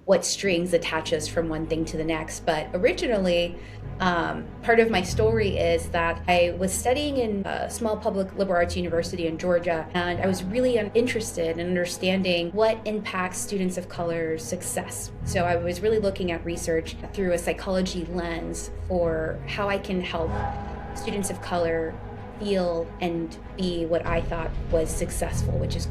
what strings attach us from one thing to the next. But originally, part of my story is that I was studying in a small public liberal arts university in Georgia, and I was really interested in understanding what impacts students of color's success. So I was really looking at research through a psychology lens for how I can help students of color feel and be what I thought was successful, which is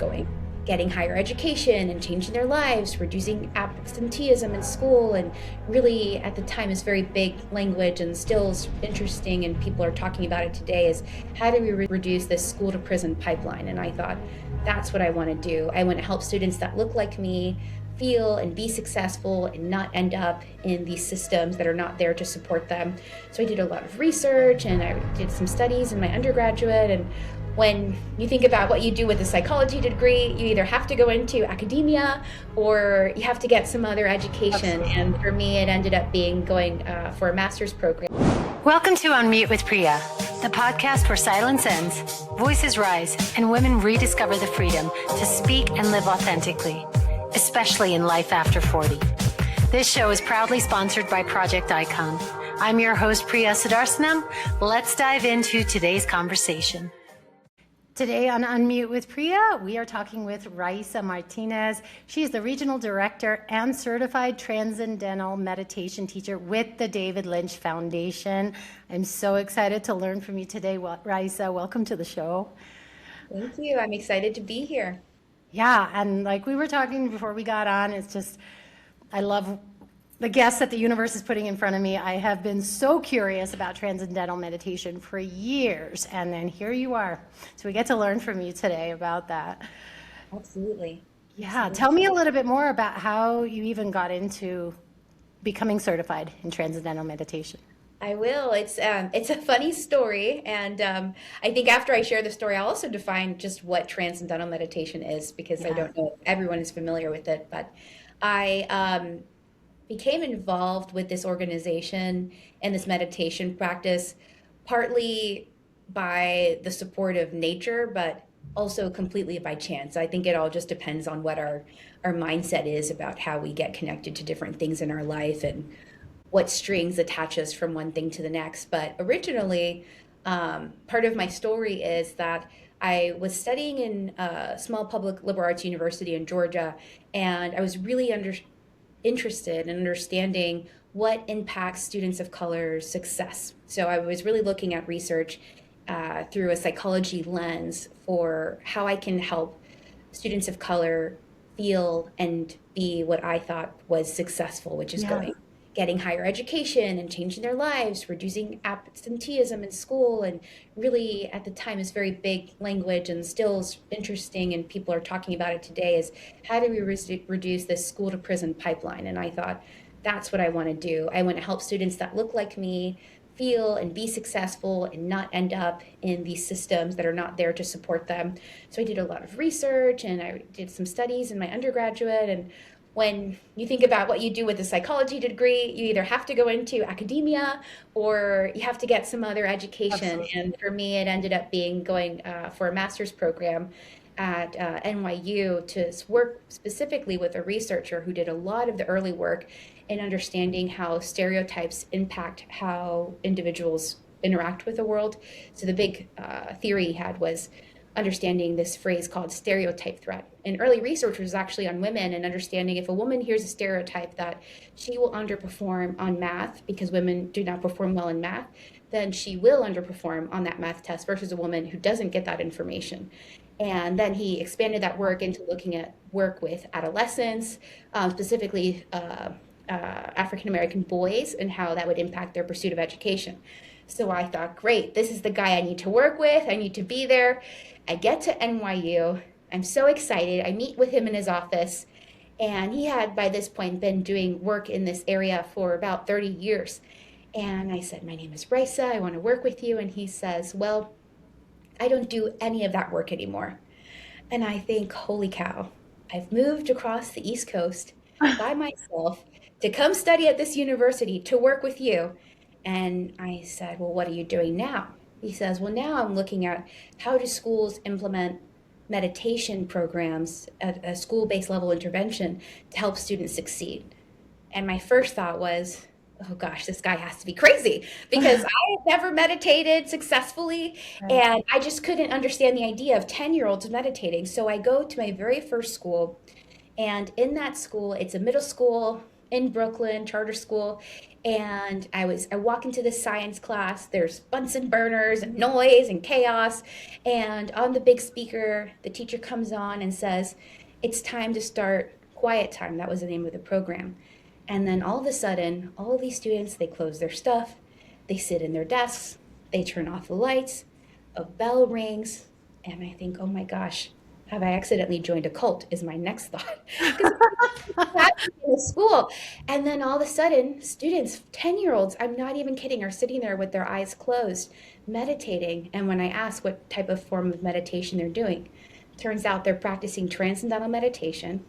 getting higher education and changing their lives, reducing absenteeism in school, and really at the time is very big language and still is interesting, and people are talking about it today, is how do we reduce this school to prison pipeline? And I thought, that's what I want to do. I want to help students that look like me feel and be successful and not end up in these systems that are not there to support them. So I did a lot of research and I did some studies in my undergraduate. And when you think about what you do with a psychology degree, you either have to go into academia or you have to get some other education. Absolutely. And for me, it ended up being going for a master's program. Welcome to Unmute with Priya, the podcast where silence ends, voices rise, and women rediscover the freedom to speak and live authentically, especially in life after 40. This show is proudly sponsored by Project Icon. I'm your host, Priya Sudarsanam. Let's dive into today's conversation. Today on Unmute with Priya, we are talking with Raisa Martinez. She is the Regional Director and Certified Transcendental Meditation Teacher with the David Lynch Foundation. I'm so excited to learn from you today, Raisa. Welcome to the show. Thank you. I'm excited to be here. Yeah, and like we were talking before we got on, it's just, I love the guests that the universe is putting in front of me. I have been so curious about transcendental meditation for years, and then here you are. So we get to learn from you today about that. Absolutely. Yeah, Absolutely. Tell me a little bit more about how you even got into becoming certified in transcendental meditation. I will. It's a funny story, and I think after I share the story, I'll also define just what transcendental meditation is, because I don't know if everyone is familiar with it. But I became involved with this organization and this meditation practice partly by the support of nature, but also completely by chance. I think it all just depends on what our mindset is about how we get connected to different things in our life and what strings attach us from one thing to the next. But originally, part of my story is that I was studying in a small public liberal arts university in Georgia, and I was really interested in understanding what impacts students of color's success. So I was really looking at research through a psychology lens for how I can help students of color feel and be what I thought was successful, which is getting higher education and changing their lives, reducing absenteeism in school, and really at the time is very big language and still is interesting, and people are talking about it today, is how do we reduce this school to prison pipeline? And I thought, that's what I want to do. I want to help students that look like me feel and be successful and not end up in these systems that are not there to support them. So I did a lot of research and I did some studies in my undergraduate. And when you think about what you do with a psychology degree, you either have to go into academia or you have to get some other education. Absolutely. And for me, it ended up being going for a master's program at NYU to work specifically with a researcher who did a lot of the early work in understanding how stereotypes impact how individuals interact with the world. So the big theory he had was understanding this phrase called stereotype threat. And early research was actually on women and understanding if a woman hears a stereotype that she will underperform on math because women do not perform well in math, then she will underperform on that math test versus a woman who doesn't get that information. And then he expanded that work into looking at work with adolescents, specifically African-American boys, and how that would impact their pursuit of education. So I thought, great, this is the guy I need to work with. I need to be there. I get to NYU. I'm so excited. I meet with him in his office. And he had, by this point, been doing work in this area for about 30 years. And I said, my name is Raisa. I want to work with you. And he says, well, I don't do any of that work anymore. And I think, holy cow, I've moved across the East Coast by myself to come study at this university to work with you. And I said, well, what are you doing now? He says, well, now I'm looking at how do schools implement meditation programs at a school-based level intervention to help students succeed. And my first thought was, oh gosh, this guy has to be crazy because I had never meditated successfully Right. and I just couldn't understand the idea of 10-year-olds meditating. So I go to my very first school, and in that school, it's a middle school in Brooklyn, charter school. And I walk into this science class, there's Bunsen burners and noise and chaos. And on the big speaker, the teacher comes on and says, it's time to start quiet time. That was the name of the program. And then all of a sudden, all of these students, they close their stuff, they sit in their desks, they turn off the lights, a bell rings, and I think, oh my gosh, have I accidentally joined a cult? Is my next thought. Because in the school. And then all of a sudden, students, 10-year-olds, I'm not even kidding, are sitting there with their eyes closed, meditating. And when I ask what type of form of meditation they're doing, turns out they're practicing transcendental meditation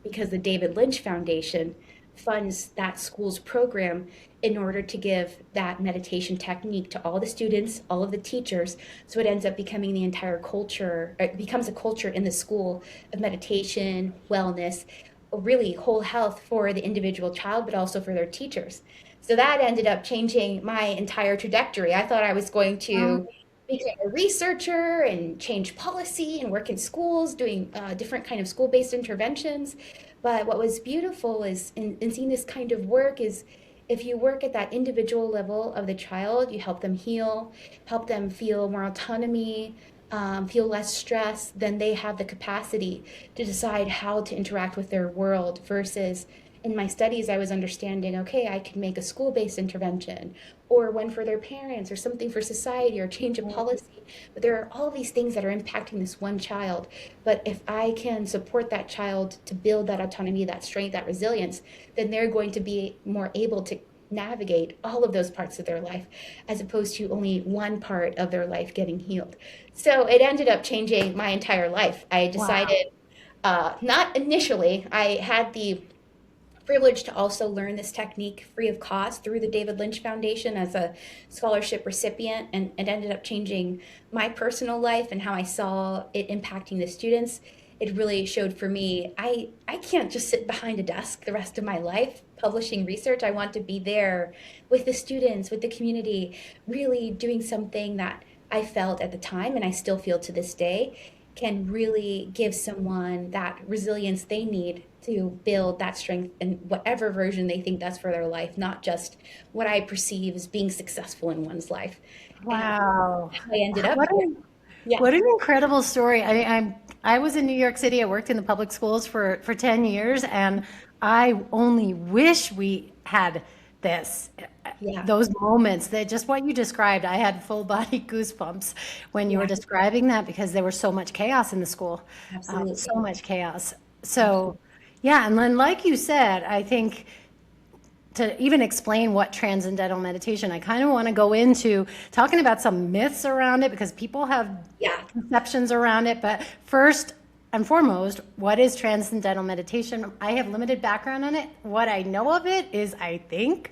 because the David Lynch Foundation funds that school's program in order to give that meditation technique to all the students, all of the teachers. So it ends up becoming the entire culture, it becomes a culture in the school of meditation, wellness, really whole health for the individual child, but also for their teachers. So that ended up changing my entire trajectory. I thought I was going to become a researcher and change policy and work in schools doing different kind of school-based interventions. But what was beautiful is in seeing this kind of work is if you work at that individual level of the child, you help them heal, help them feel more autonomy, feel less stress, then they have the capacity to decide how to interact with their world versus in my studies, I was understanding, okay, I could make a school-based intervention or one for their parents or something for society or change a policy. But there are all these things that are impacting this one child. But if I can support that child to build that autonomy, that strength, that resilience, then they're going to be more able to navigate all of those parts of their life as opposed to only one part of their life getting healed. So it ended up changing my entire life. I Wow. decided, not initially, I had the privileged to also learn this technique free of cost through the David Lynch Foundation as a scholarship recipient, and it ended up changing my personal life and how I saw it impacting the students. It really showed for me I can't just sit behind a desk the rest of my life publishing research. I want to be there with the students, with the community, really doing something that I felt at the time and I still feel to this day can really give someone that resilience they need to build that strength in whatever version they think that's for their life, not just what I perceive as being successful in one's life. And Wow. I ended up What here. an Yeah. what an incredible story. I was in New York City. I worked in the public schools for 10 years, and I only wish we had this Yeah. those moments that just what you described. I had full body goosebumps when you were Yeah. describing that because there was so much chaos in the school, so Absolutely. much chaos. Absolutely. So, yeah, and then like you said, I think to even explain what transcendental meditation, I kind of want to go into talking about some myths around it because people have Yeah. conceptions around it. But first and foremost, what is transcendental meditation? I have limited background on it. What I know of it is I think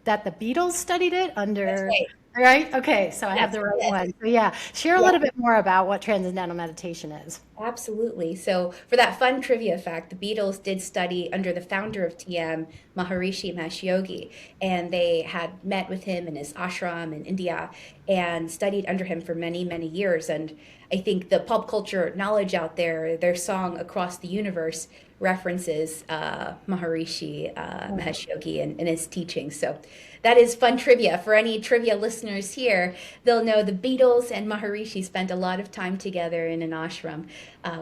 that the Beatles studied it That's under, right. right? Okay, so I have Yes. the right one. So yeah, share a Yes. little bit more about what transcendental meditation is. Absolutely. So, for that fun trivia fact, the Beatles did study under the founder of TM, Maharishi Mahesh Yogi, and they had met with him in his ashram in India and studied under him for many, many years. And I think the pop culture knowledge out there, their song Across the Universe references Maharishi Mahesh Yogi and his teachings. So, that is fun trivia. For any trivia listeners here, they'll know the Beatles and Maharishi spent a lot of time together in an ashram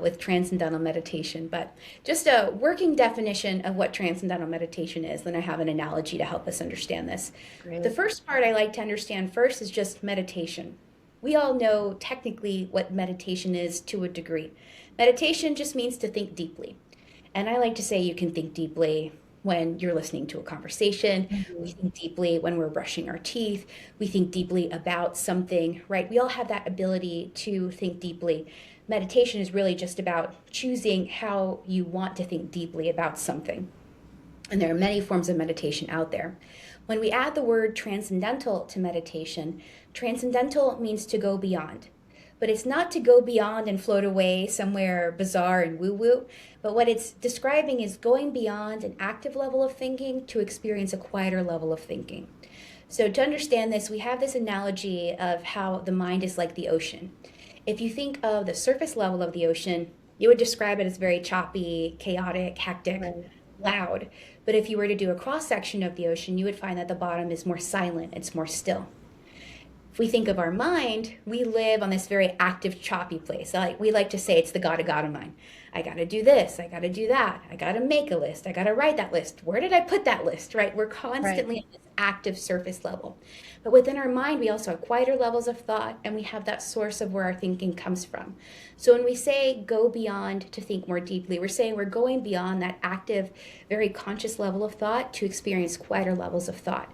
with transcendental meditation. But just a working definition of what transcendental meditation is, then I have an analogy to help us understand this. The Great. first part I like to understand first is just meditation. We all know technically what meditation is to a degree. Meditation just means to think deeply. And I like to say you can think deeply when you're listening to a conversation. We think deeply when we're brushing our teeth. We think deeply about something, right? We all have that ability to think deeply. Meditation is really just about choosing how you want to think deeply about something. And there are many forms of meditation out there. When we add the word transcendental to meditation, transcendental means to go beyond. but it's not to go beyond and float away somewhere bizarre and woo-woo. But what it's describing is going beyond an active level of thinking to experience a quieter level of thinking. So to understand this, we have this analogy of how the mind is like the ocean. If you think of the surface level of the ocean, you would describe it as very choppy, chaotic, hectic, loud. But if you were to do a cross-section of the ocean, you would find that the bottom is more silent, it's more still. If we think of our mind, we live on this very active, choppy place. We like to say it's the gotta mind. I gotta do this, I gotta do that, I gotta make a list, I gotta write that list. Where did I put that list, right? We're constantly at this active surface level. But within our mind, we also have quieter levels of thought, and we have that source of where our thinking comes from. So when we say go beyond to think more deeply, we're saying we're going beyond that active, very conscious level of thought to experience quieter levels of thought.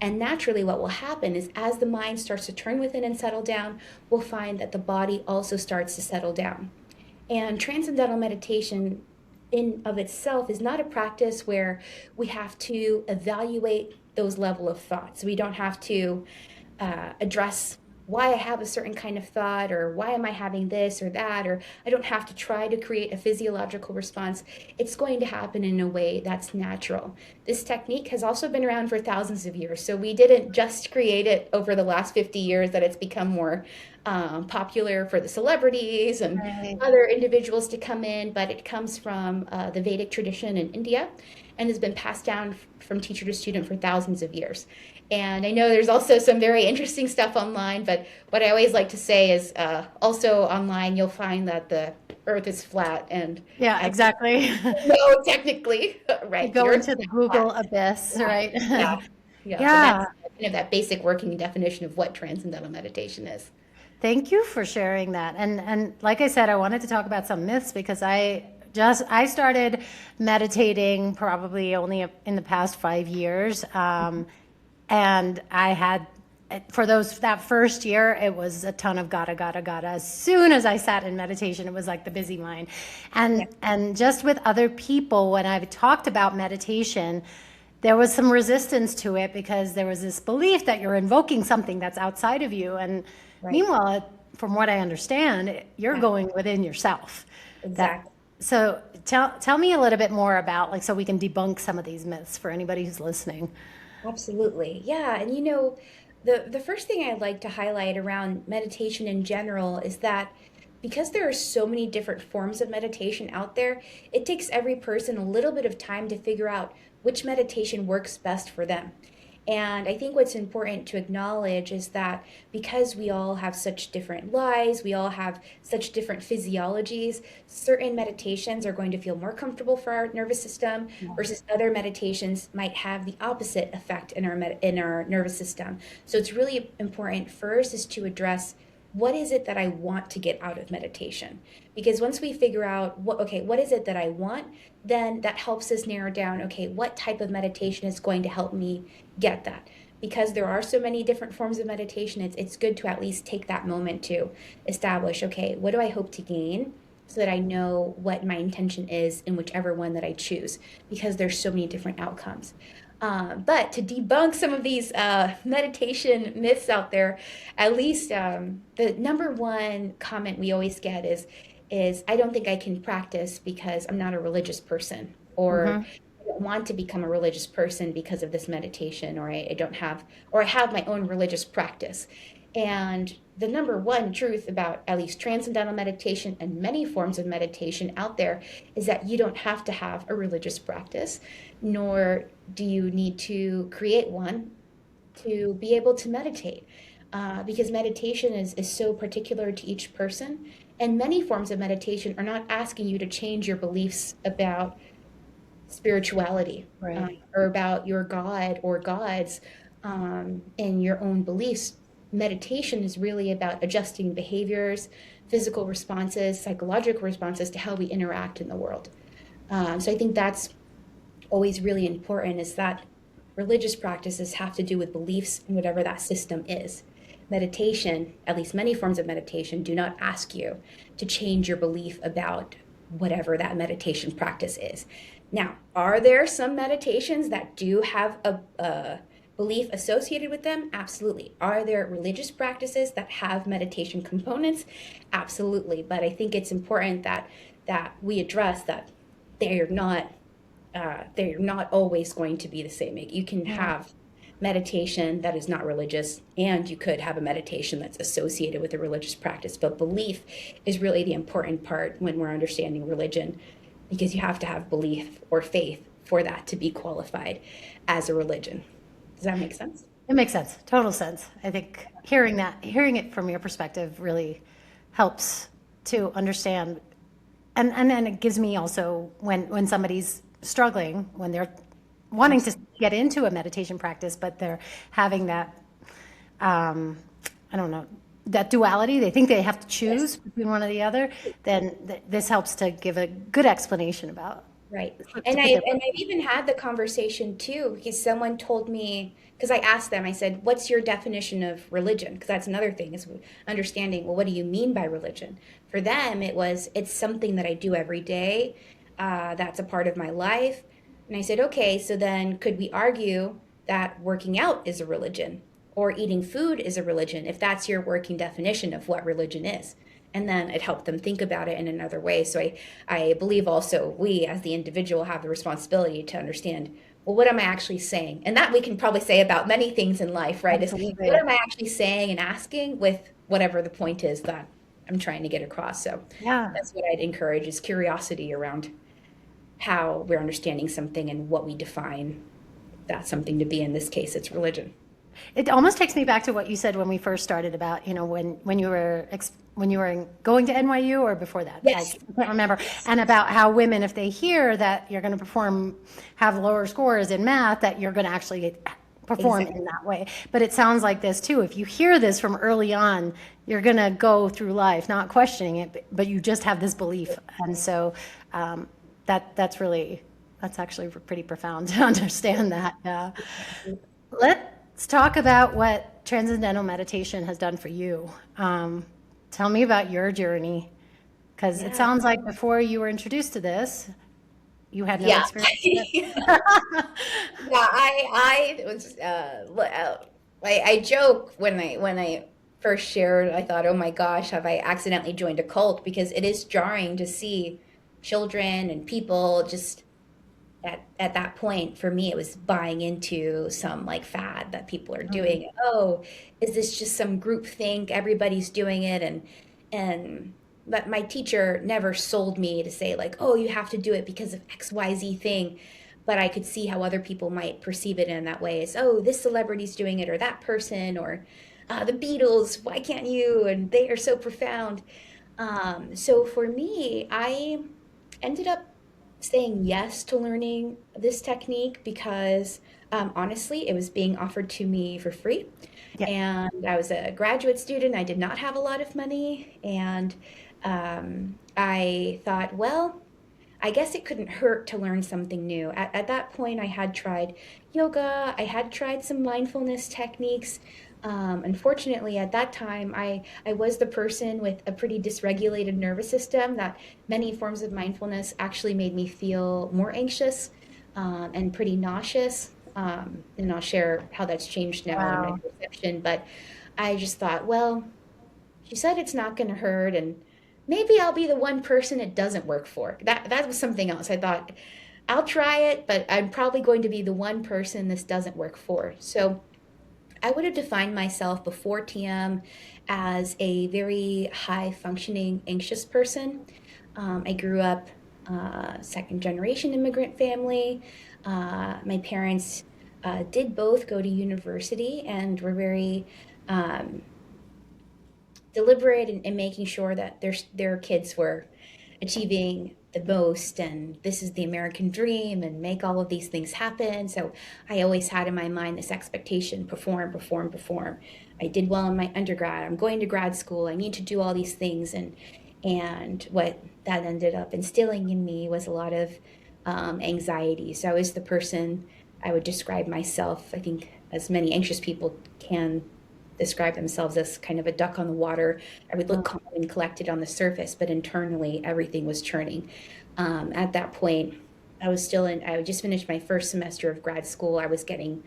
And naturally, what will happen is as the mind starts to turn within and settle down, we'll find that the body also starts to settle down. And transcendental meditation in of itself is not a practice where we have to evaluate those level of thoughts. We don't have to address why I have a certain kind of thought, or why am I having this or that, or I don't have to try to create a physiological response. It's going to happen in a way that's natural. This technique has also been around for thousands of years, so we didn't just create it over the last 50 years that it's become more popular for the celebrities and other individuals to come in, but it comes from the Vedic tradition in India and has been passed down from teacher to student for thousands of years. And I know there's also some very interesting stuff online, but what I always like to say is also online you'll find that the earth is flat. And yeah, exactly. no, technically, right. You go into the Google abyss, right? Yeah. Yeah. So that's kind of that basic working definition of what transcendental meditation is. Thank you for sharing that. And like I said, I wanted to talk about some myths because I started meditating probably only in the past 5 years. And I had, for that first year, it was a ton of gotta. As soon as I sat in meditation, it was like the busy mind. And just with other people, when I've talked about meditation, there was some resistance to it because there was this belief that you're invoking something that's outside of you. And meanwhile, from what I understand, you're going within yourself. Exactly. So tell me a little bit more about, so we can debunk some of these myths for anybody who's listening. Absolutely. Yeah. And the first thing I'd like to highlight around meditation in general is that because there are so many different forms of meditation out there, it takes every person a little bit of time to figure out which meditation works best for them. And I think what's important to acknowledge is that because we all have such different lives, we all have such different physiologies, certain meditations are going to feel more comfortable for our nervous system versus other meditations might have the opposite effect in our nervous system. So it's really important first is to address what is it that I want to get out of meditation? Because once we figure out what is it that I want, then that helps us narrow down, what type of meditation is going to help me get that? Because there are so many different forms of meditation, it's good to at least take that moment to establish, what do I hope to gain? So that I know what my intention is in whichever one that I choose, because there's so many different outcomes. But to debunk some of these meditation myths out there, at least the number one comment we always get is I don't think I can practice because I'm not a religious person, or I don't want to become a religious person because of this meditation, or I have my own religious practice. And the number one truth about at least transcendental meditation and many forms of meditation out there is that you don't have to have a religious practice, nor do you need to create one to be able to meditate, because meditation is so particular to each person. And many forms of meditation are not asking you to change your beliefs about spirituality, or about your God or gods, and your own beliefs. Meditation is really about adjusting behaviors, physical responses, psychological responses to how we interact in the world. So I think that's always really important, is that religious practices have to do with beliefs in whatever that system is. Meditation, at least many forms of meditation, do not ask you to change your belief about whatever that meditation practice is. Now, are there some meditations that do have belief associated with them? Absolutely. Are there religious practices that have meditation components? Absolutely. But I think it's important that we address that they're not they're not always going to be the same. You can Yeah. have meditation that is not religious, and you could have a meditation that's associated with a religious practice. But belief is really the important part when we're understanding religion, because you have to have belief or faith for that to be qualified as a religion. Does that make sense? It makes sense. Total sense. I think hearing it from your perspective really helps to understand. And then it gives me also when somebody's struggling, when they're wanting to get into a meditation practice, but they're having that, I don't know, that duality, they think they have to choose between one or the other, then this helps to give a good explanation about. Right. To And put their- I've even had the conversation too, because someone told me, because I asked them, I said, "What's your definition of religion?" Because that's another thing, is understanding, well, what do you mean by religion? For them, it's something that I do every day. That's a part of my life. And I said, okay, so then could we argue that working out is a religion, or eating food is a religion, if that's your working definition of what religion is? And then it helped them think about it in another way. So I believe also we as the individual have the responsibility to understand, well, what am I actually saying? And that we can probably say about many things in life, right? Is Absolutely. what am I actually saying and asking with whatever the point is that I'm trying to get across. So Yeah. that's what I'd encourage, is curiosity around how we're understanding something and what we define that something to be. In this case, it's religion. It almost takes me back to what you said when we first started about, when you were going to NYU or before that. Yes. I can't remember. And about how women, if they hear that you're going to have lower scores in math, that you're going to actually perform Exactly. in that way. But it sounds like this too. If you hear this from early on, you're going to go through life not questioning it, but you just have this belief. And so that's actually pretty profound to understand that. Let's talk about what Transcendental Meditation has done for you. Tell me about your journey, because it sounds like before you were introduced to this, you had no Yeah. experience. Yeah, I was I joke when I first shared, I thought, oh my gosh, have I accidentally joined a cult? Because it is jarring to see children and people just at that point. For me, it was buying into some like fad that people are doing. Oh, is this just some group think? Everybody's doing it, and but my teacher never sold me to say like, oh, you have to do it because of XYZ thing. But I could see how other people might perceive it in that way, as, oh, this celebrity's doing it, or that person, or the Beatles, why can't you? And they are so profound. So for me, I ended up saying yes to learning this technique because honestly, it was being offered to me for free. Yeah. And I was a graduate student. I did not have a lot of money. And I thought, well, I guess it couldn't hurt to learn something new. At that point, I had tried yoga, I had tried some mindfulness techniques. Unfortunately, at that time, I was the person with a pretty dysregulated nervous system, that many forms of mindfulness actually made me feel more anxious and pretty nauseous. And I'll share how that's changed now in my Wow. perception. But I just thought, well, she said it's not going to hurt, and maybe I'll be the one person it doesn't work for. That was something else. I thought, I'll try it, but I'm probably going to be the one person this doesn't work for. So I would have defined myself before TM as a very high functioning anxious person. I grew up second generation immigrant family. My parents did both go to university and were very deliberate in making sure that their kids were achieving the most, and this is the American dream, and make all of these things happen. So I always had in my mind this expectation: perform, perform, perform. I did well in my undergrad. I'm going to grad school. I need to do all these things, and what that ended up instilling in me was a lot of anxiety. So I was the person, I would describe myself, I think, as many anxious people can describe themselves, as kind of a duck on the water. I would look calm and collected on the surface, but internally everything was churning. At that point, I had just finished my first semester of grad school. I was getting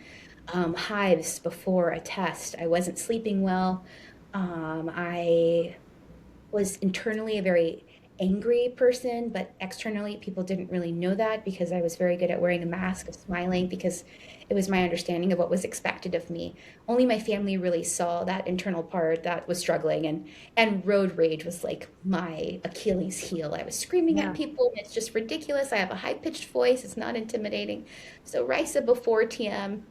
hives before a test. I wasn't sleeping well. I was internally a very angry person, but externally people didn't really know that because I was very good at wearing a mask of smiling because it was my understanding of what was expected of me. Only my family really saw that internal part that was struggling, and road rage was like my Achilles heel. I was screaming at Yeah. people, and it's just ridiculous. I have a high-pitched voice. It's not intimidating. So Risa before TM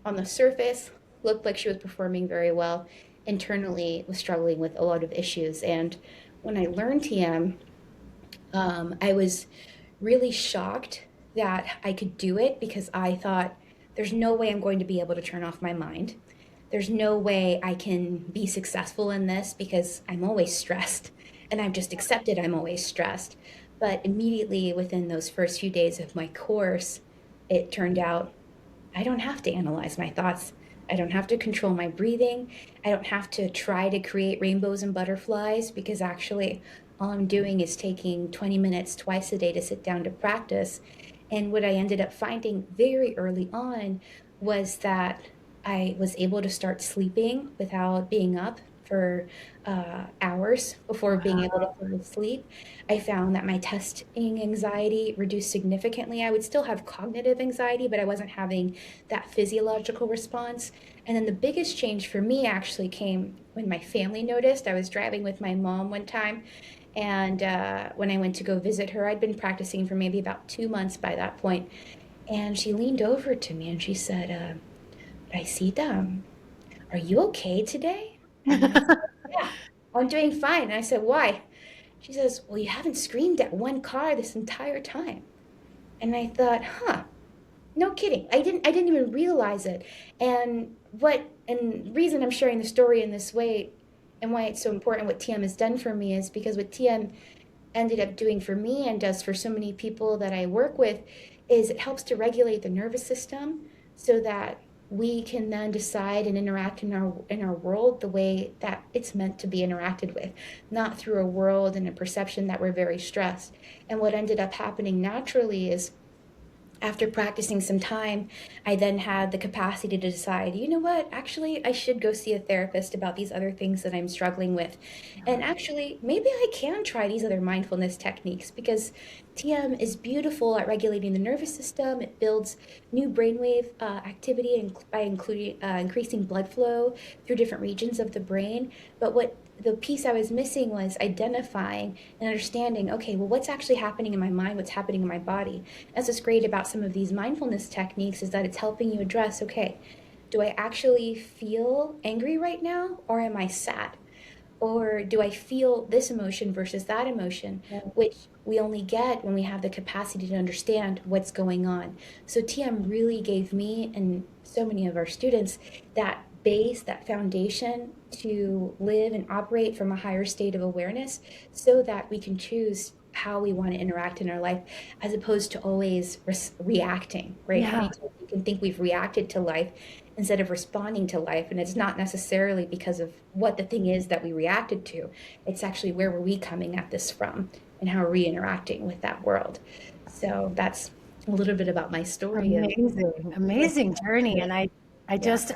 on the surface looked like she was performing very well. Internally was struggling with a lot of issues. And when I learned TM, I was really shocked that I could do it because I thought there's no way I'm going to be able to turn off my mind. There's no way I can be successful in this because I'm always stressed, and I've just accepted I'm always stressed. But immediately within those first few days of my course, it turned out I don't have to analyze my thoughts. I don't have to control my breathing. I don't have to try to create rainbows and butterflies because actually all I'm doing is taking 20 minutes twice a day to sit down to practice. And what I ended up finding very early on was that I was able to start sleeping without being up for hours before being able to fall asleep. I found that my testing anxiety reduced significantly. I would still have cognitive anxiety, but I wasn't having that physiological response. And then the biggest change for me actually came when my family noticed. I was driving with my mom one time, and when I went to go visit her, I'd been practicing for maybe about 2 months by that point. And she leaned over to me and she said, Raisita, are you okay today? And I said, yeah, I'm doing fine. And I said, why? She says, well, you haven't screamed at one car this entire time. And I thought, huh, no kidding. I didn't even realize it. And reason I'm sharing the story in this way and why it's so important what TM has done for me is because what TM ended up doing for me and does for so many people that I work with is it helps to regulate the nervous system so that we can then decide and interact in our world the way that it's meant to be interacted with, not through a world and a perception that we're very stressed. And what ended up happening naturally is after practicing some time, I then had the capacity to decide, you know what, actually, I should go see a therapist about these other things that I'm struggling with. And actually, maybe I can try these other mindfulness techniques because TM is beautiful at regulating the nervous system. It builds new brainwave activity by increasing blood flow through different regions of the brain. But what the piece I was missing was identifying and understanding, okay, well, what's actually happening in my mind? What's happening in my body? That's what's great about some of these mindfulness techniques is that it's helping you address, okay, do I actually feel angry right now or am I sad? Or do I feel this emotion versus that emotion, which we only get when we have the capacity to understand what's going on. So TM really gave me and so many of our students that base, that foundation to live and operate from a higher state of awareness so that we can choose how we want to interact in our life as opposed to always reacting, right? How Yeah. many times we can think we've reacted to life instead of responding to life, and it's not necessarily because of what the thing is that we reacted to. It's actually where were we coming at this from and how are we interacting with that world. So that's a little bit about my story of Amazing, with amazing journey. And I yeah. just,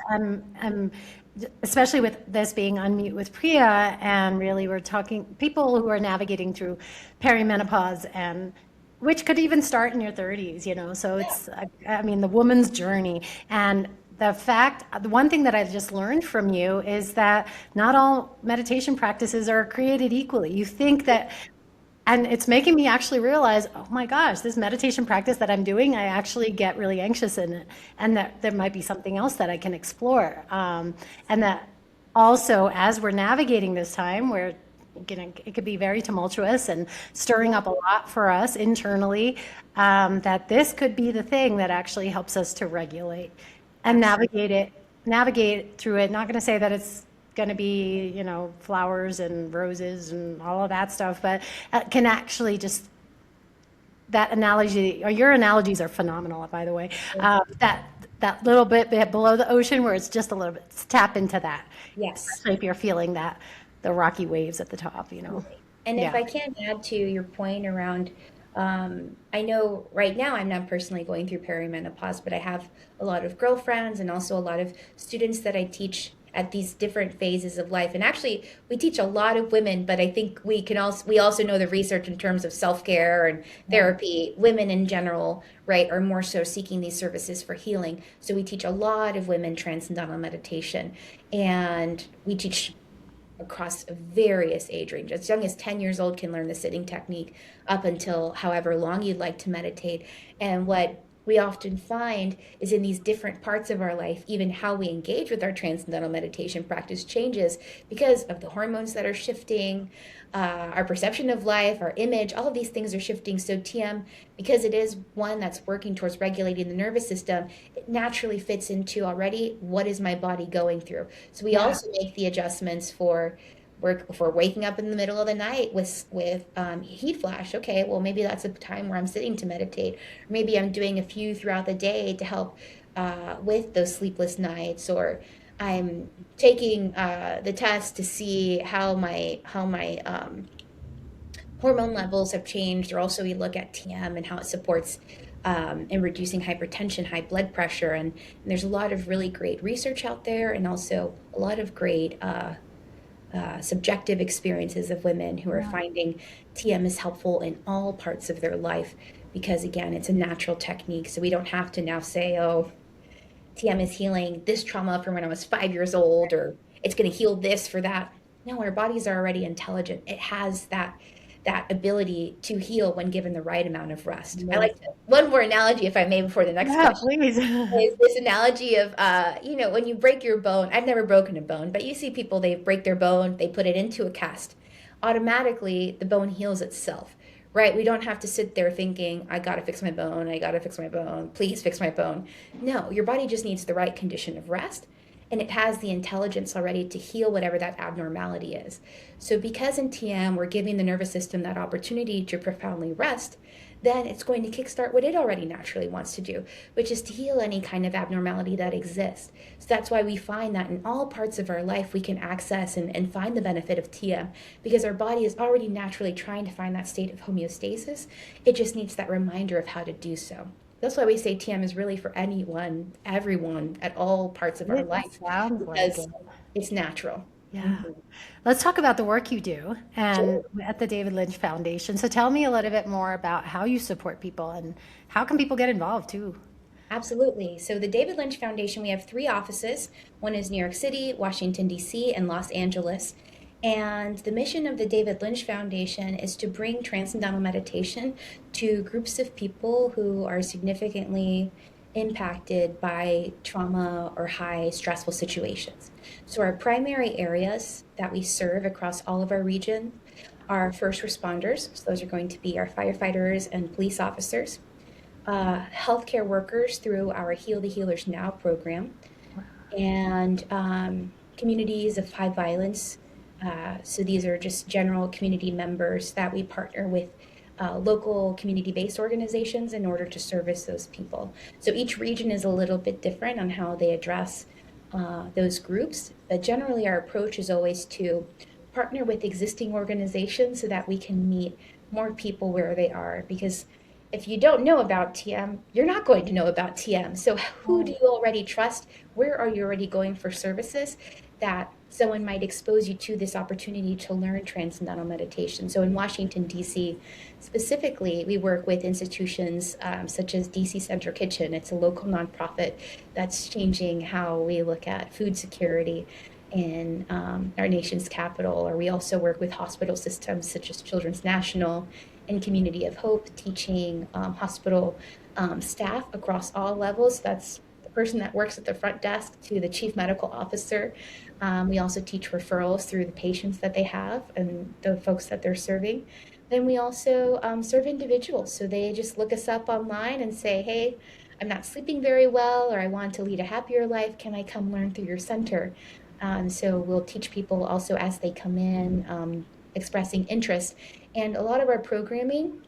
especially with this being Unmute with Priya, and really we're talking people who are navigating through perimenopause and which could even start in your 30s, you know, so it's, I mean, the woman's journey. And the one thing that I just learned from you is that not all meditation practices are created equally. You think that, and it's making me actually realize, oh my gosh, this meditation practice that I'm doing, I actually get really anxious in it, and that there might be something else that I can explore. And that also, as we're navigating this time, where it could be very tumultuous and stirring up a lot for us internally, that this could be the thing that actually helps us to regulate and navigate through it. Not going to say that it's going to be, you know, flowers and roses and all of that stuff, but can actually just, that analogy, or your analogies are phenomenal, by the way. That little bit below the ocean where it's just a little bit, tap into that. Yes. Especially if you're feeling the rocky waves at the top, you know. And if Yeah. I can add to your point around I know right now I'm not personally going through perimenopause, but I have a lot of girlfriends and also a lot of students that I teach at these different phases of life. And actually, we teach a lot of women, but I think we also know the research in terms of self-care and Yeah. therapy. Women in general, right, are more so seeking these services for healing. So we teach a lot of women transcendental meditation, and we teach across various age ranges. As young as 10 years old can learn the sitting technique up until however long you'd like to meditate. And what we often find is in these different parts of our life, even how we engage with our transcendental meditation practice changes because of the hormones that are shifting, our perception of life, our image, all of these things are shifting. So TM, because it is one that's working towards regulating the nervous system, it naturally fits into already what is my body going through. So we Yeah. also make the adjustments for work for waking up in the middle of the night with heat flash. Okay, well maybe that's a time where I'm sitting to meditate. Or maybe I'm doing a few throughout the day to help with those sleepless nights, or I'm taking the test to see how my hormone levels have changed. Or also we look at TM and how it supports in reducing hypertension, high blood pressure, and there's a lot of really great research out there, and also a lot of great subjective experiences of women who are Yeah. finding TM is helpful in all parts of their life because, again, it's a natural technique. So we don't have to now say, oh, TM is healing this trauma from when I was 5 years old, or it's going to heal this for that. No, our bodies are already intelligent. It has that ability to heal when given the right amount of rest. I like to, Amazing. one more analogy, if I may, before the next Yeah, question, please. is this analogy of when you break your bone. I've never broken a bone, but you see people, they break their bone, they put it into a cast. Automatically the bone heals itself, right? We don't have to sit there thinking, I gotta fix my bone, I gotta fix my bone, please fix my bone. No, your body just needs the right condition of rest, and it has the intelligence already to heal whatever that abnormality is. So because in TM we're giving the nervous system that opportunity to profoundly rest, then it's going to kickstart what it already naturally wants to do, which is to heal any kind of abnormality that exists. So that's why we find that in all parts of our life we can access and find the benefit of TM, because our body is already naturally trying to find that state of homeostasis. It just needs that reminder of how to do so. That's why we say TM is really for anyone, everyone, at all parts of our It life, sounds like because it. it's natural. Yeah. Mhm. Let's talk about the work you do and Sure. at the David Lynch Foundation. So tell me a little bit more about how you support people and how can people get involved too? Absolutely. So, the David Lynch Foundation, we have three offices. One is New York City, Washington, D.C., and Los Angeles. And the mission of the David Lynch Foundation is to bring transcendental meditation to groups of people who are significantly impacted by trauma or high stressful situations. So, our primary areas that we serve across all of our region are first responders. So, those are going to be our firefighters and police officers, healthcare workers through our Heal the Healers Now program, and communities of high violence. So these are just general community members that we partner with local community-based organizations in order to service those people. So each region is a little bit different on how they address those groups, but generally our approach is always to partner with existing organizations so that we can meet more people where they are. Because if you don't know about TM, you're not going to know about TM. So who do Right. you already trust? Where are you already going for services that someone might expose you to this opportunity to learn transcendental meditation? So in Washington, D.C., specifically, we work with institutions such as DC Central Kitchen. It's a local nonprofit that's changing how we look at food security in our nation's capital. Or we also work with hospital systems such as Children's National and Community of Hope, teaching hospital staff across all levels. That's the person that works at the front desk to the chief medical officer. We also teach referrals through the patients that they have and the folks that they're serving. Then we also serve individuals. So they just look us up online and say, hey, I'm not sleeping very well, or I want to lead a happier life. Can I come learn through your center? So we'll teach people also as they come in, expressing interest. And a lot of our programming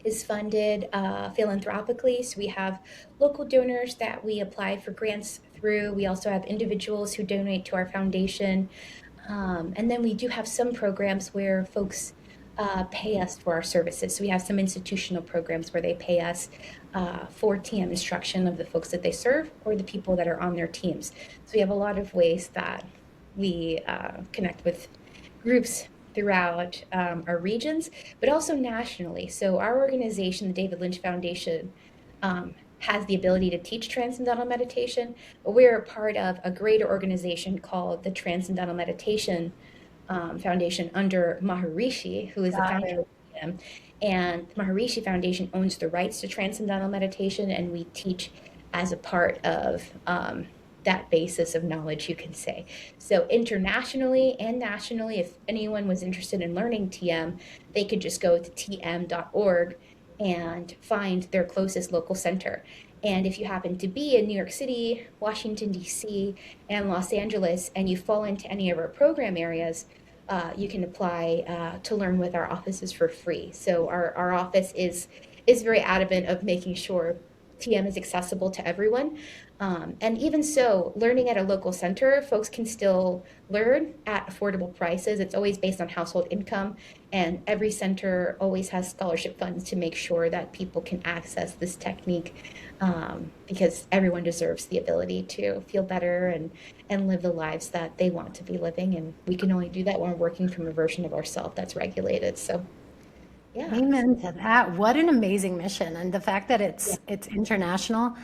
is funded philanthropically. So we have local donors that we apply for grants through. We also have individuals who donate to our foundation. And then we do have some programs where folks pay us for our services. So we have some institutional programs where they pay us for TM instruction of the folks that they serve or the people that are on their teams. So we have a lot of ways that we connect with groups throughout our regions, but also nationally. So our organization, the David Lynch Foundation, has the ability to teach Transcendental Meditation, but we're a part of a greater organization called the Transcendental Meditation Foundation under Maharishi, who is the Got founder it. of TM. And the Maharishi Foundation owns the rights to Transcendental Meditation, and we teach as a part of that basis of knowledge, you can say. So internationally and nationally, if anyone was interested in learning TM, they could just go to tm.org and find their closest local center. And if you happen to be in New York City, Washington, D.C., and Los Angeles, and you fall into any of our program areas, you can apply to learn with our offices for free. So our office is very adamant of making sure TM is accessible to everyone. And even so, learning at a local center, folks can still learn at affordable prices. It's always based on household income, and every center always has scholarship funds to make sure that people can access this technique, because everyone deserves the ability to feel better and live the lives that they want to be living. And we can only do that when we're working from a version of ourselves that's regulated. So, yeah. Amen to that. What an amazing mission. And the fact that Yeah. it's international. I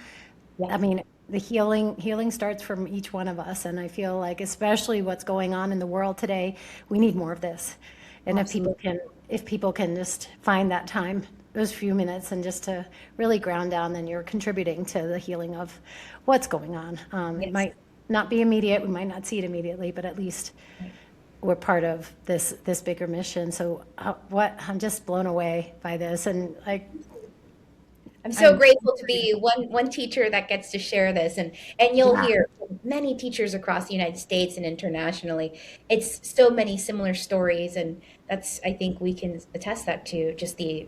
Yes. mean, the healing starts from each one of us. And I feel like, especially what's going on in the world today, we need more of this. And Absolutely. if people can just find that time, those few minutes, and just to really ground down, then you're contributing to the healing of what's going on. It Yes. might not be immediate. We might not see it immediately, but at least we're part of this bigger mission. So I'm just blown away by this, and like I'm so I'm grateful to be one teacher that gets to share this, and you'll yeah, hear from many teachers across the United States and internationally. It's so many similar stories, and that's, I think we can attest that to just the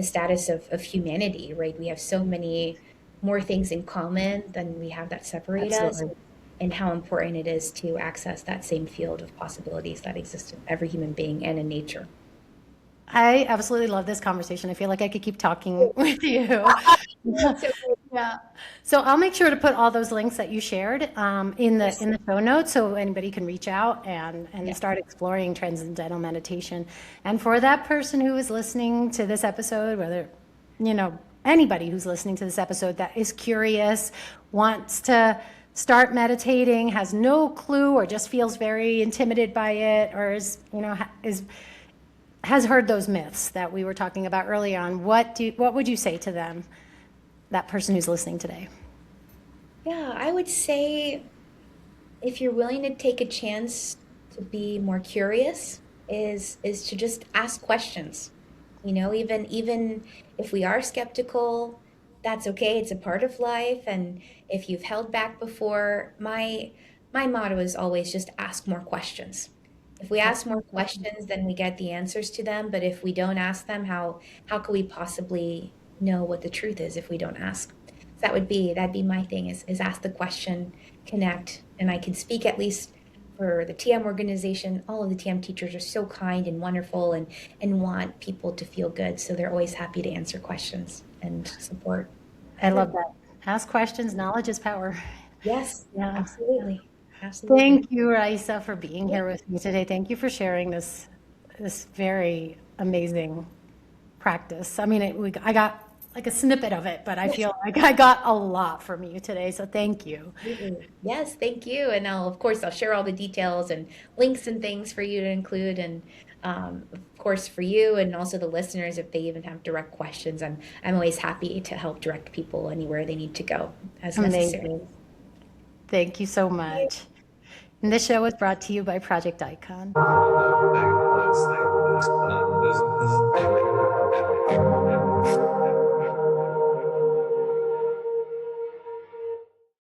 status of humanity, right? We have so many more things in common than we have that separate us, absolutely. and how important it is to access that same field of possibilities that exist in every human being and in nature. I absolutely love this conversation. I feel like I could keep talking with you. It's so great. Yeah. So I'll make sure to put all those links that you shared in Yes. the show notes, so anybody can reach out and Yeah. start exploring transcendental meditation. And for that person who is listening to this episode, whether anybody who's listening to this episode that is curious, wants to start meditating, has no clue, or just feels very intimidated by it, or has heard those myths that we were talking about earlier on, what would you say to them, that person who's listening today? Yeah, I would say if you're willing to take a chance to be more curious, is to just ask questions. Even if we are skeptical, that's okay. It's a part of life. And if you've held back before, my motto is always just ask more questions. If we ask more questions, then we get the answers to them. But if we don't ask them, how could we possibly know what the truth is if we don't ask? So that'd be my thing, is ask the question, connect. And I can speak at least for the TM organization. All of the TM teachers are so kind and wonderful, and want people to feel good. So they're always happy to answer questions and support I love everyone. that. Ask questions. Knowledge is power. Yes, Yeah. absolutely. Absolutely. Thank you, Raisa, for being Yeah. here with me today. Thank you for sharing this very amazing practice. I mean, I got like a snippet of it, but I feel like I got a lot from you today. So thank you. Absolutely. Yes, thank you. And of course, I'll share all the details and links and things for you to include. And of course, for you and also the listeners, if they even have direct questions, I'm always happy to help direct people anywhere they need to go as necessary. Amazing. Thank you so much. And this show was brought to you by Project Icon.